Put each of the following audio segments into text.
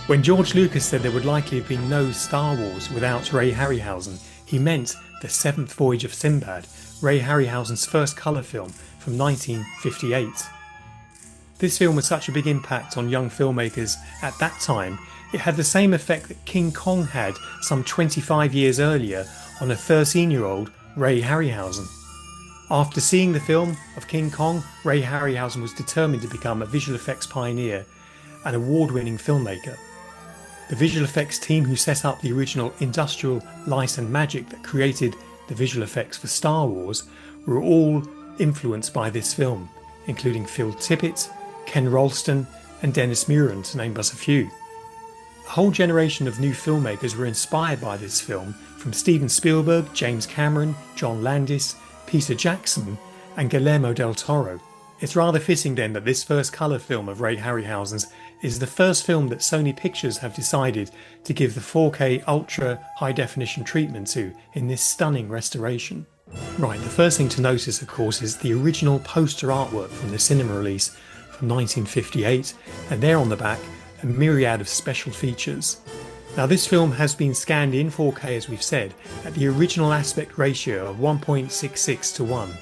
When George Lucas said there would likely have been no Star Wars without Ray Harryhausen, he meant the seventh Voyage of Sinbad, Ray Harryhausen's first colour film from 1958. This film was such a big impact on young filmmakers at that time, it had the same effect that King Kong had some 25 years earlier on a 13-year-old Ray Harryhausen. After seeing the film of King Kong, Ray Harryhausen was determined to become a visual effects pioneer and award-winning filmmaker. The visual effects team who set up the original Industrial Light and Magic that created the visual effects for Star Wars were all influenced by this film, including Phil Tippett, Ken Ralston and Dennis Muren, to name but a few. A whole generation of new filmmakers were inspired by this film, from Steven Spielberg, James Cameron, John Landis, Peter Jackson and Guillermo del Toro. It's rather fitting then that this first colour film of Ray Harryhausen's is the first film that Sony Pictures have decided to give the 4K ultra high definition treatment to in this stunning restoration. Right, the first thing to notice of course is the original poster artwork from the cinema release from 1958, and there on the back a myriad of special features. Now this film has been scanned in 4K, as we've said, at the original aspect ratio of 1.66 to 1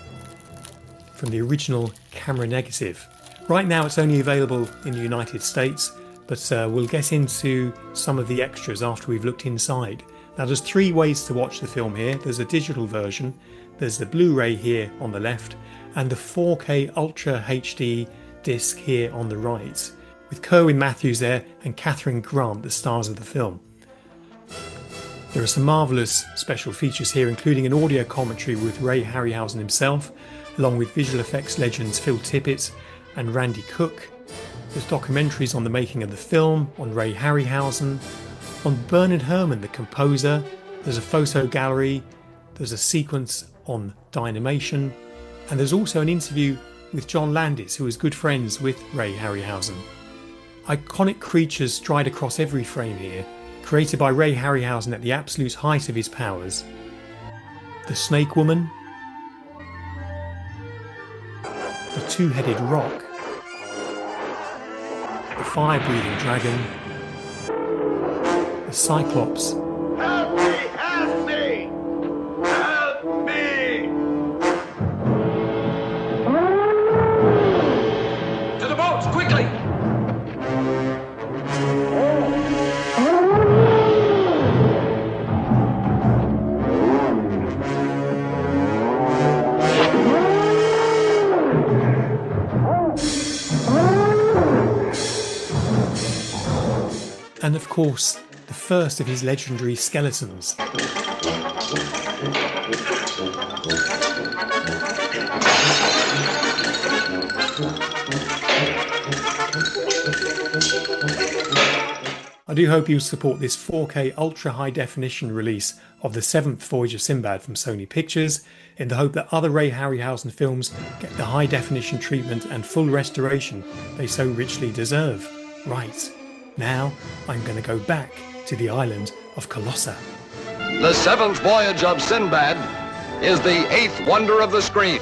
from the original camera negative. Right now it's only available in the United States, but we'll get into some of the extras after we've looked inside. Now there's three ways to watch the film here. There's a digital version, there's the Blu-ray here on the left, and the 4K Ultra HD disc here on the right, with Kerwin Matthews there and Catherine Grant, the stars of the film. There are some marvellous special features here, including an audio commentary with Ray Harryhausen himself, along with visual effects legends Phil Tippett and Randy Cook. There's documentaries on the making of the film, on Ray Harryhausen, on Bernard Herrmann, the composer. There's a photo gallery, there's a sequence on Dynamation, and there's also an interview with John Landis, who was good friends with Ray Harryhausen. Iconic creatures stride across every frame here, created by Ray Harryhausen at the absolute height of his powers. The Snake Woman, the two-headed rock, the fire-breathing dragon, the Cyclops, Help me! Help me! Help me! To the boats, quickly! and of course the first of his legendary skeletons. I do hope you'll support this 4K ultra high definition release of the 7th Voyage of Sinbad from Sony Pictures, in the hope that other Ray Harryhausen films get the high definition treatment and full restoration they so richly deserve. Right, now I'm going to go back to the island of Colossa. The 7th Voyage of Sinbad is the 8th wonder of the screen.